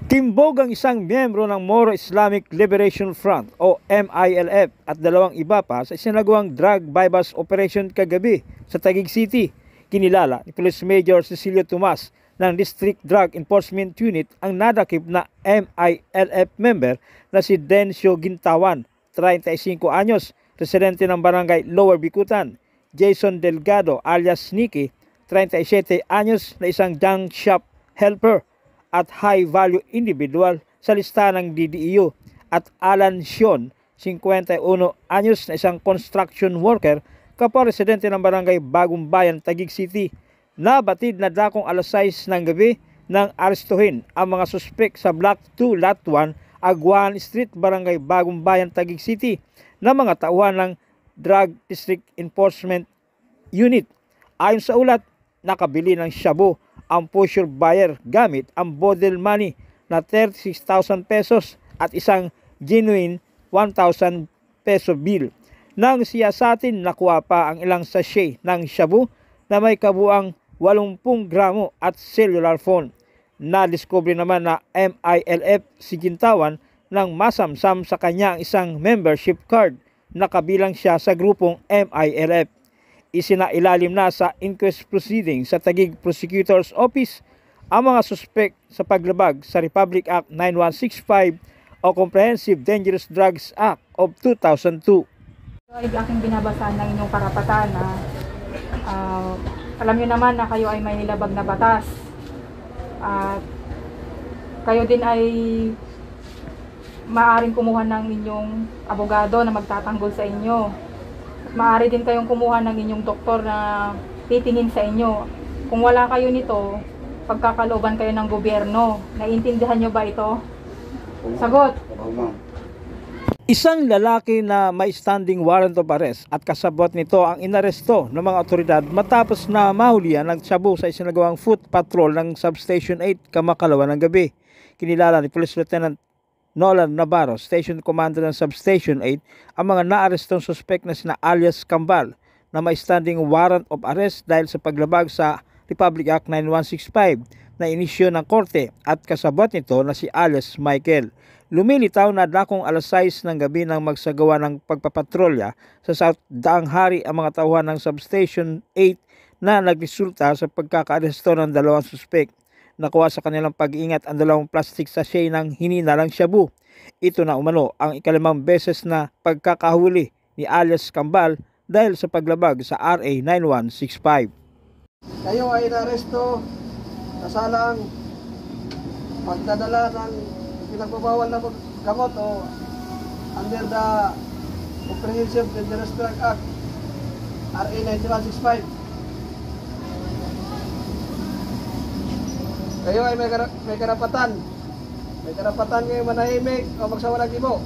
Timbog ang isang miyembro ng Moro Islamic Liberation Front o MILF at dalawang iba pa sa isinagawang drug bypass operation kagabi sa Taguig City. Kinilala ni Police Major Cecilio Tomas ng District Drug Enforcement Unit ang nadakip na MILF member na si Dencio Gintawan, 35 anyos, residente ng barangay Lower Bikutan; Jason Delgado alias Nicky, 37 anyos, na isang junk shop helper at high-value individual sa listahan ng DDEU; at Alan Sion, 51 anyos, na isang construction worker, kapwa residente ng barangay Bagong Bayan, Taguig City. Nabatid na dakong alas 6 ng gabi nang arestuhin ang mga suspek sa Block 2, Lot 1, Aguan Street, barangay Bagong Bayan, Taguig City, na mga tauhan ng Drug District Enforcement Unit. Ayon sa ulat, nakabili ng shabu ang pusher buyer gamit ang bottle money na 36,000 pesos at isang genuine 1,000 peso bill. Nang siyasatin, nakuha pa ang ilang sachet ng shabu na may kabuang 80 gramo at cellular phone. Nadiskubre naman na MILF si Gintawan nang masamsam sa kanya ang isang membership card na kabilang siya sa grupong MILF. Isinailalim na sa inquest proceeding sa Taguig Prosecutor's Office ang mga suspek sa paglabag sa Republic Act 9165 o Comprehensive Dangerous Drugs Act of 2002. Ay aking binabasa ng inyong karapatan na alam niyo naman na kayo ay may nilabag na batas at kayo din ay maaaring kumuha ng inyong abogado na magtatanggol sa inyo. Maaari din kayong kumuha ng inyong doktor na titingin sa inyo. Kung wala kayo nito, pagkakalooban kayo ng gobyerno. Naiintindihan nyo ba ito? Sagot! Isang lalaki na may standing warrant of arrest at kasabot nito ang inaresto ng mga otoridad matapos na mahulihan ng shabu sa isinagawang foot patrol ng Substation 8 kamakalawa ng gabi. Kinilala ni Police Lieutenant Nolan Navarro, Station Commander ng Substation 8, ang mga naarestong suspek na sina alias Kambal na may standing warrant of arrest dahil sa paglabag sa Republic Act 9165 na inisyo ng korte, at kasabot nito na si alias Michael. Lumilitaw na dakong alas 6 ng gabi nang magsagawa ng pagpapatrolya sa South Daang Hari ang mga tauhan ng Substation 8 na nagresulta sa pagkakaaresto ng dalawang suspek. Nakuha sa kanilang pag-iingat ang dalawang plastic sachet ng hininalang shabu. Ito na umano ang ikalimang beses na pagkakahuli ni alias Kambal dahil sa paglabag sa RA 9165. Kayo ay inaresto sa salang pagdadala ng pinagbabawal na gamot o under the Comprehensive Dangerous Drug Act RA 9165. Kayo ay may karapatan ngayong manahimik o magsawalang gibo.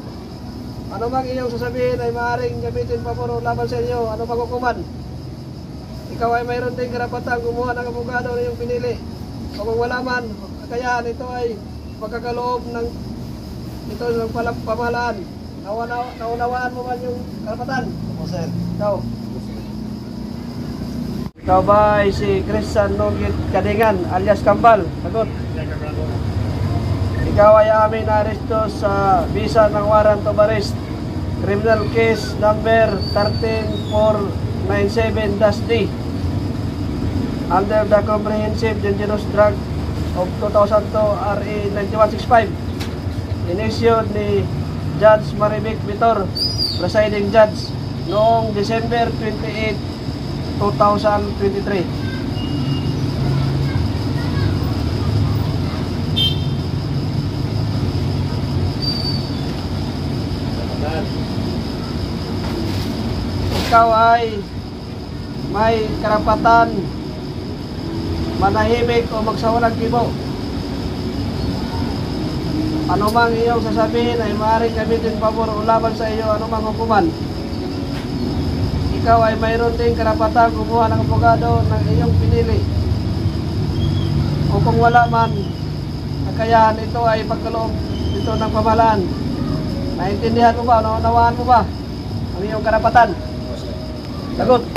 Ano mang iyong sasabihin ay maaaring gamitin pabor laban sa inyo. Ano pang hukuman? Ikaw ay mayroon din karapatan kumuha ng abogado na iyong pinili. O kung wala man, kaya ito ay pagkakaloob ng pamahalaan. Naunawaan mo man yung karapatan? Opo, sir. Ikaw ba ay si Christian Nogit Kadingan alias Kambal? Sagot. Ikaw ay aming naaresto sa visa ng warrant of arrest, criminal case number 13497-D under the Comprehensive Dangerous Drug of 2002 RA 9165, inissued ni Judge Maribek Vitor, presiding judge, noong December 28, 2023. Ikaw ay may karapatan manahimik o magsawalang gibo. Ano mang iyong sasabihin ay maaaring gamitin pabor o laban sa iyo anumang hukuman. Ikaw ay mayroon din karapatan kumuha ng abogado ng iyong pinili. O kung wala man, kakayahan ito ay pagkaloob ito ng pamahalaan. Naintindihan mo ba? Naunawaan mo ba ang iyong karapatan? Sagot.